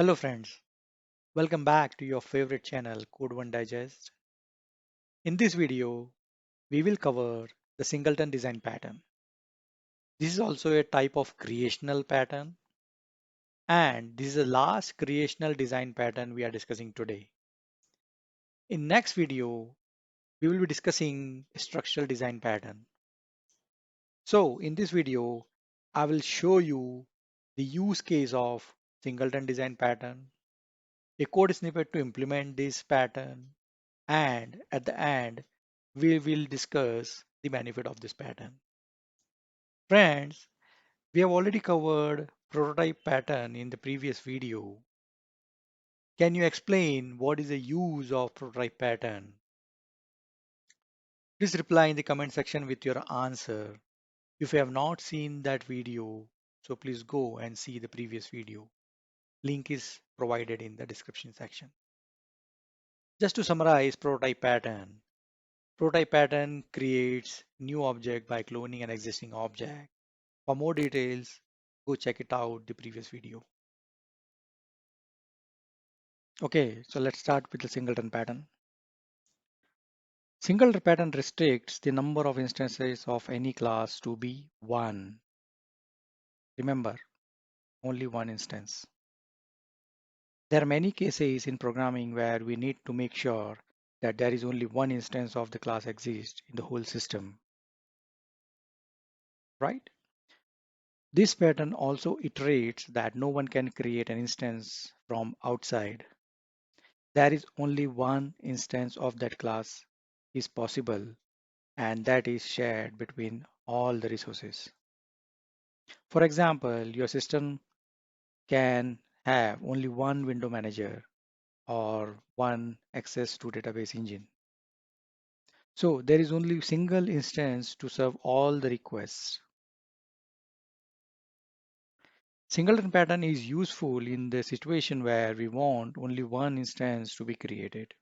Hello friends, welcome back to your favorite channel Code One Digest. In this video, we will cover the Singleton design pattern. This is also a type of creational pattern, and this is the last creational design pattern we are discussing today. In next video, we will be discussing structural design pattern. So in this video, I will show you the use case of Singleton design pattern, a code snippet to implement this pattern, and at the end, we will discuss the benefit of this pattern. Friends, we have already covered prototype pattern in the previous video. Can you explain what is the use of prototype pattern? Please reply in the comment section with your answer. If you have not seen that video, so please go and see the previous video. Link is provided in the description section. Just to summarize prototype pattern. Prototype pattern creates new object by cloning an existing object. For more details, go check it out the previous video. Okay, so let's start with the singleton pattern. Singleton pattern restricts the number of instances of any class to be one. Remember, only one instance. There are many cases in programming where we need to make sure that there is only one instance of the class exists in the whole system, right? This pattern also iterates that no one can create an instance from outside. There is only one instance of that class is possible, and that is shared between all the resources. For example, your system can have only one window manager or one access to database engine. So there is only single instance to serve all the requests. Singleton pattern is useful in the situation where we want only one instance to be created.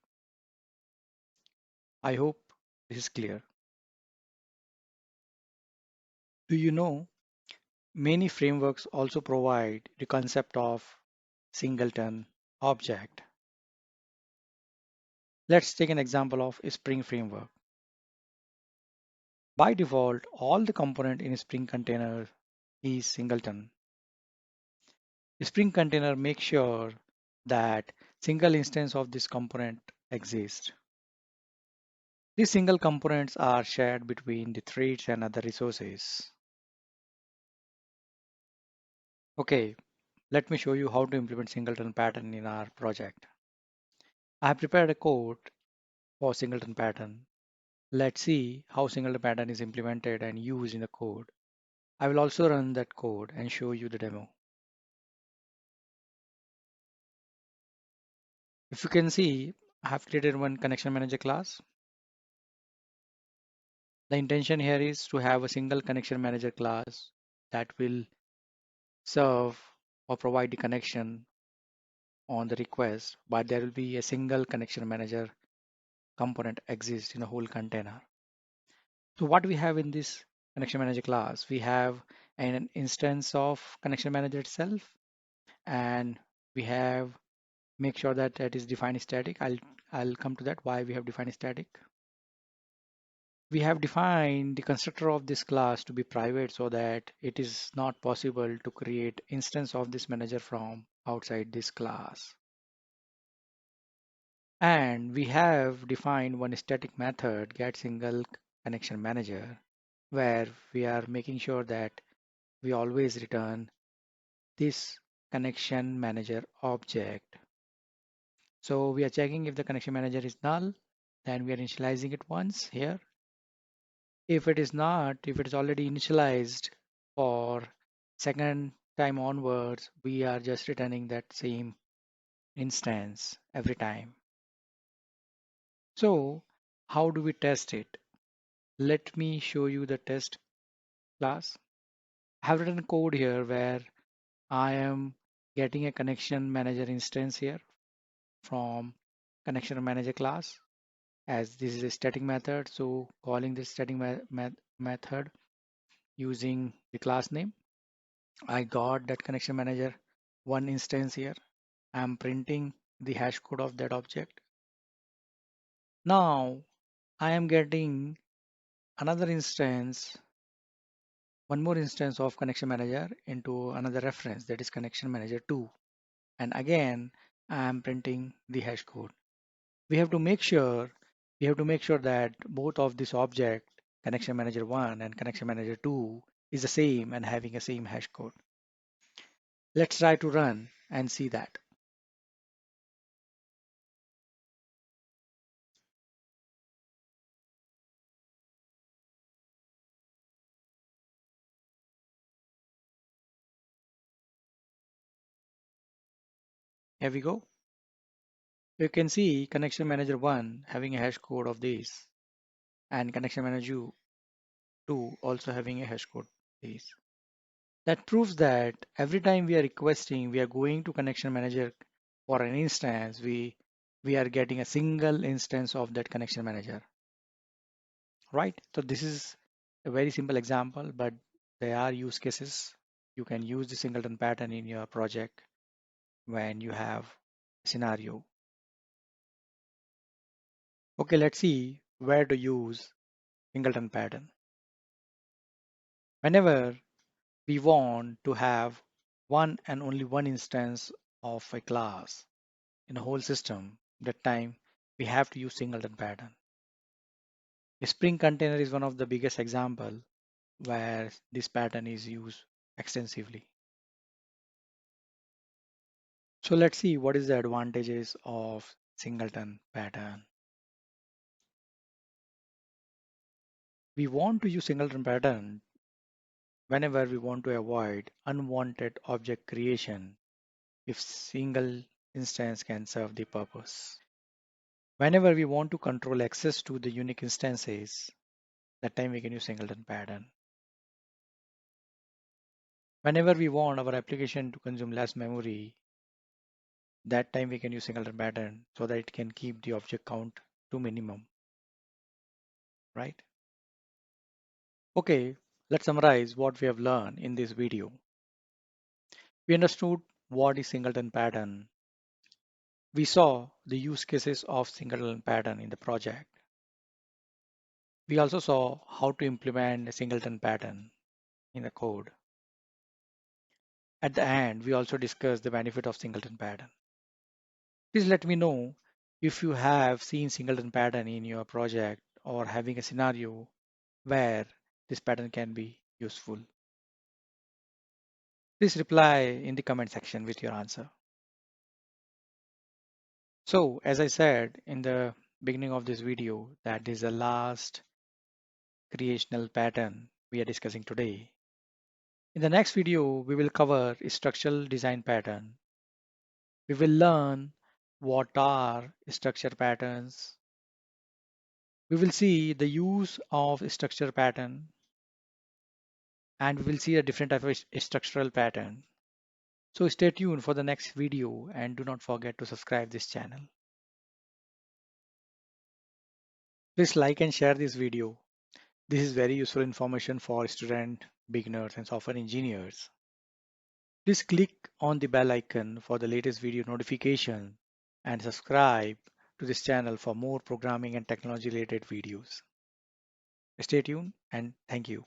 I hope this is clear. Do you know many frameworks also provide the concept of singleton object? Let's take an example of a Spring framework. By default, all the component in a Spring container is singleton. A Spring container makes sure that single instance of this component exists. These single components are shared between the threads and other resources. Okay, let me show you how to implement singleton pattern in our project. I have prepared a code for singleton pattern. Let's see how singleton pattern is implemented and used in the code. I will also run that code and show you the demo. If you can see, I have created one connection manager class. The intention here is to have a single connection manager class that will serve or provide the connection on the request, but there will be a single connection manager component exists in the whole container. So what we have in this connection manager class, we have an instance of connection manager itself, and we have make sure that that is defined static. I'll come to that why we have defined static. We have defined the constructor of this class to be private so that it is not possible to create instance of this manager from outside this class. And we have defined one static method get single connection manager where we are making sure that we always return this connection manager object. So we are checking if the connection manager is null, then we are initializing it once here. If it is not, if it is already initialized for second time onwards, we are just returning that same instance every time. So how do we test it? Let me show you the test class. I have written code here where I am getting a connection manager instance here from connection manager class as this is a static method. So calling this static method using the class name, I got that connection manager one instance here. I'm printing the hash code of that object. Now I am getting another instance, one more instance of connection manager into another reference, that is connection manager 2. And again, I am printing the hash code. We have to make sure that both of this object, connection manager 1 and connection manager 2, is the same and having a same hash code. Let's try to run and see that. Here we go. You can see connection manager 1 having a hash code of this and connection manager 2 also having a hash code of this. That proves that every time we are requesting, we are going to connection manager for an instance, we are getting a single instance of that connection manager, right? So this is a very simple example, but there are use cases. You can use the singleton pattern in your project when you have a scenario. Okay, let's see where to use singleton pattern. Whenever we want to have one and only one instance of a class in a whole system, that time we have to use singleton pattern. A Spring container is one of the biggest example where this pattern is used extensively. So let's see what is the advantages of singleton pattern. We want to use singleton pattern whenever we want to avoid unwanted object creation if single instance can serve the purpose. Whenever we want to control access to the unique instances, that time we can use singleton pattern. Whenever we want our application to consume less memory, that time we can use singleton pattern so that it can keep the object count to minimum, right? Okay, let's summarize what we have learned in this video. We understood what is singleton pattern. We saw the use cases of singleton pattern in the project. We also saw how to implement a singleton pattern in the code. At the end, we also discussed the benefit of singleton pattern. Please let me know if you have seen singleton pattern in your project or having a scenario where this pattern can be useful. Please reply in the comment section with your answer. So, as I said in the beginning of this video, that is the last creational pattern we are discussing today. In the next video, we will cover structural design pattern. We will learn what are structure patterns. We will see the use of structure pattern, and we will see a different type of structural pattern. So stay tuned for the next video and do not forget to subscribe this channel. Please like and share this video. This is very useful information for students, beginners and software engineers. Please click on the bell icon for the latest video notification and subscribe to this channel for more programming and technology related videos. Stay tuned and thank you.